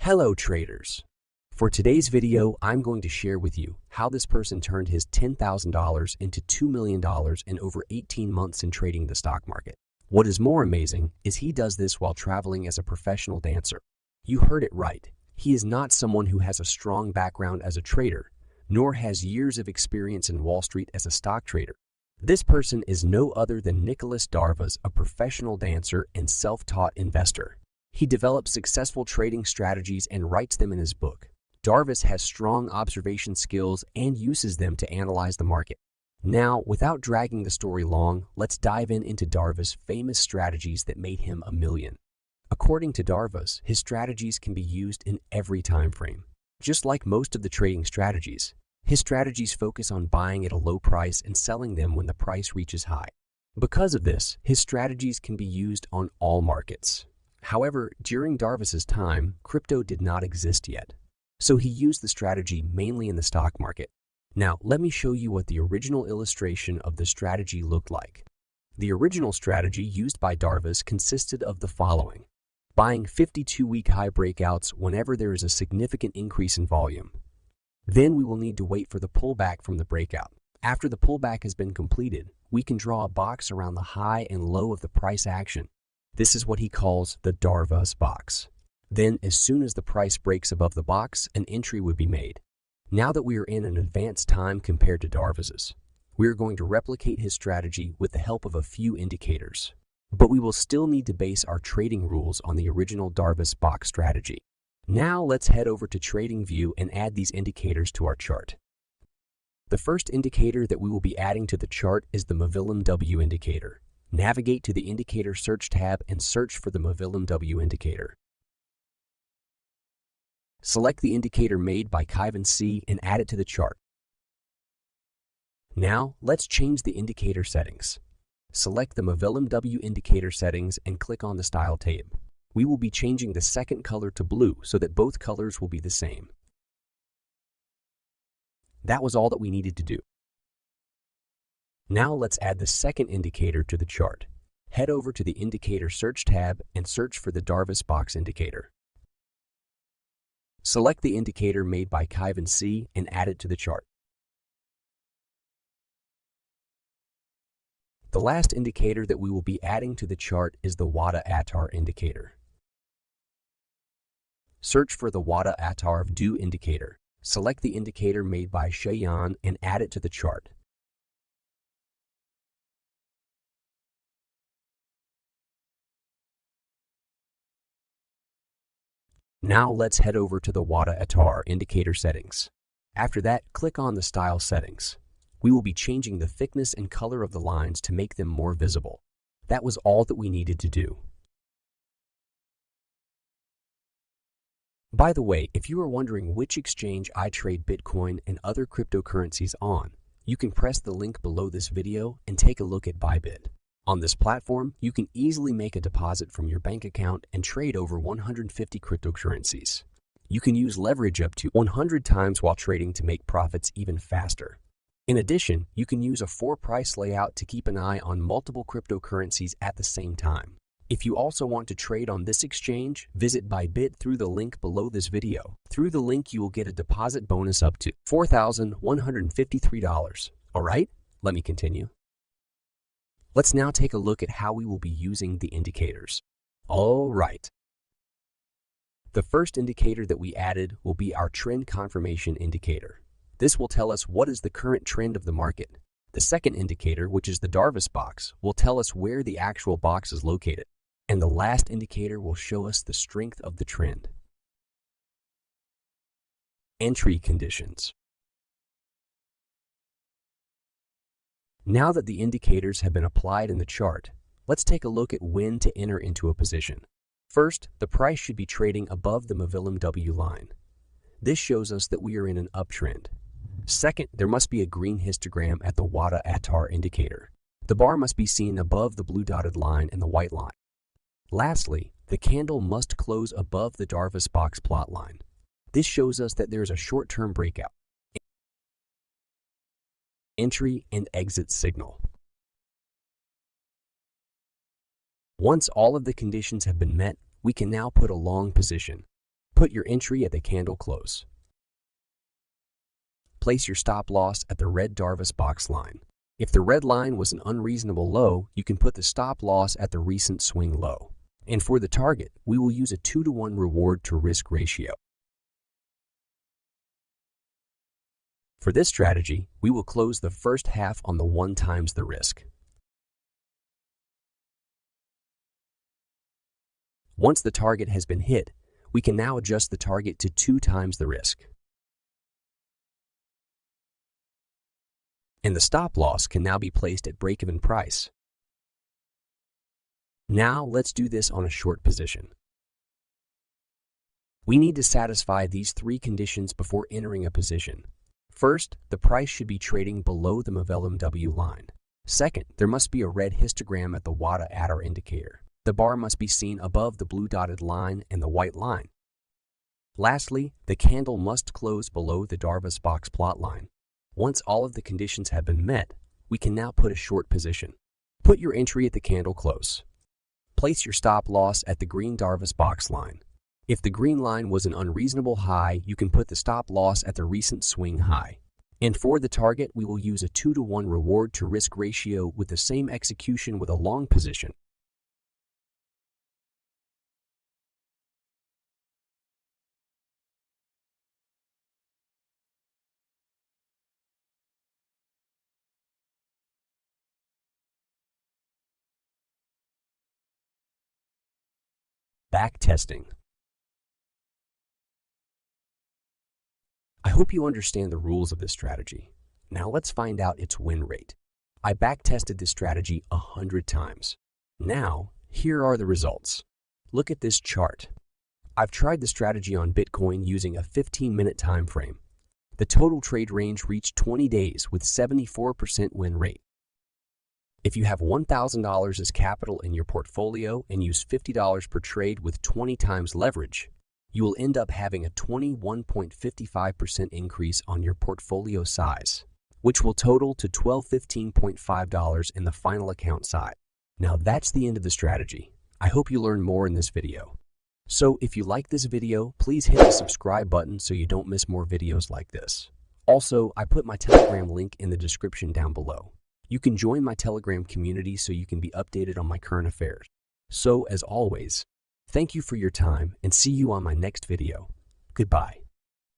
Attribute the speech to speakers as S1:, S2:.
S1: Hello traders! For today's video, I'm going to share with you how this person turned his $10,000 into $2 million in over 18 months in trading the stock market. What is more amazing is he does this while traveling as a professional dancer. You heard it right. He is not someone who has a strong background as a trader, nor has years of experience in Wall Street as a stock trader. This person is no other than Nicholas Darvas, a professional dancer and self-taught investor. He develops successful trading strategies and writes them in his book. Darvas has strong observation skills and uses them to analyze the market. Now, without dragging the story long, let's dive into Darvas' famous strategies that made him a million. According to Darvas, his strategies can be used in every time frame. Just like most of the trading strategies, his strategies focus on buying at a low price and selling them when the price reaches high. Because of this, his strategies can be used on all markets. However, during Darvas' time, crypto did not exist yet, so he used the strategy mainly in the stock market. Now, let me show you what the original illustration of the strategy looked like. The original strategy used by Darvas consisted of the following: buying 52-week high breakouts whenever there is a significant increase in volume. Then we will need to wait for the pullback from the breakout. After the pullback has been completed, we can draw a box around the high and low of the price action. This is what he calls the Darvas box. Then, as soon as the price breaks above the box, an entry would be made. Now that we are in an advanced time compared to Darvas's, we are going to replicate his strategy with the help of a few indicators. But we will still need to base our trading rules on the original Darvas box strategy. Now let's head over to TradingView and add these indicators to our chart. The first indicator that we will be adding to the chart is the Millionaire W indicator. Navigate to the Indicator Search tab and search for the Millionaire W indicator. Select the indicator made by Kevin C and add it to the chart. Now, let's change the indicator settings. Select the Millionaire W indicator settings and click on the Style tab. We will be changing the second color to blue so that both colors will be the same. That was all that we needed to do. Now let's add the second indicator to the chart. Head over to the Indicator Search tab and search for the Darvas box indicator. Select the indicator made by Kevin C and add it to the chart. The last indicator that we will be adding to the chart is the WADA-ATAR indicator. Search for the WADA-ATAR Do indicator. Select the indicator made by Cheyenne and add it to the chart. Now let's head over to the WADA-ATAR indicator settings. After that, click on the Style settings. We will be changing the thickness and color of the lines to make them more visible. That was all that we needed to do. By the way, if you are wondering which exchange I trade Bitcoin and other cryptocurrencies on, you can press the link below this video and take a look at BuyBit. On this platform, you can easily make a deposit from your bank account and trade over 150 cryptocurrencies. You can use leverage up to 100 times while trading to make profits even faster. In addition, you can use a 4-price layout to keep an eye on multiple cryptocurrencies at the same time. If you also want to trade on this exchange, visit BuyBit through the link below this video. Through the link, you will get a deposit bonus up to $4,153. All right, let me continue. Let's now take a look at how we will be using the indicators. All right. The first indicator that we added will be our trend confirmation indicator. This will tell us what is the current trend of the market. The second indicator, which is the Darvas box, will tell us where the actual box is located. And the last indicator will show us the strength of the trend. Entry conditions. Now that the indicators have been applied in the chart, let's take a look at when to enter into a position. First, the price should be trading above the Millionaire W line. This shows us that we are in an uptrend. Second, there must be a green histogram at the WADA-ATAR indicator. The bar must be seen above the blue dotted line and the white line. Lastly, the candle must close above the Darvas box plot line. This shows us that there is a short-term breakout. Entry and exit signal. Once all of the conditions have been met, we can now put a long position. Put your entry at the candle close. Place your stop loss at the red Darvas box line. If the red line was an unreasonable low, you can put the stop loss at the recent swing low. And for the target, we will use a 2-to-1 reward to risk ratio. For this strategy, we will close the first half on the 1 times the risk. Once the target has been hit, we can now adjust the target to 2 times the risk. And the stop loss can now be placed at break-even price. Now let's do this on a short position. We need to satisfy these 3 conditions before entering a position. First, the price should be trading below the MW line. Second, there must be a red histogram at the WADA ADR indicator. The bar must be seen above the blue dotted line and the white line. Lastly, the candle must close below the Darvas box plot line. Once all of the conditions have been met, we can now put a short position. Put your entry at the candle close. Place your stop loss at the green Darvas box line. If the green line was an unreasonable high, you can put the stop loss at the recent swing high. And for the target, we will use a 2-to-1 reward to risk ratio with the same execution with a long position. Back testing. I hope you understand the rules of this strategy. Now let's find out its win rate. I back tested this strategy 100 times. Now, here are the results. Look at this chart. I've tried the strategy on Bitcoin using a 15-minute time frame. The total trade range reached 20 days with 74% win rate. If you have $1,000 as capital in your portfolio and use $50 per trade with 20 times leverage, you will end up having a 21.55% increase on your portfolio size, which will total to $1215.5 in the final account size. Now that's the end of the strategy. I hope you learned more in this video. So if you like this video, please hit the subscribe button so you don't miss more videos like this. Also, I put my Telegram link in the description down below. You can join my Telegram community so you can be updated on my current affairs. So, as always, thank you for your time and see you on my next video. Goodbye.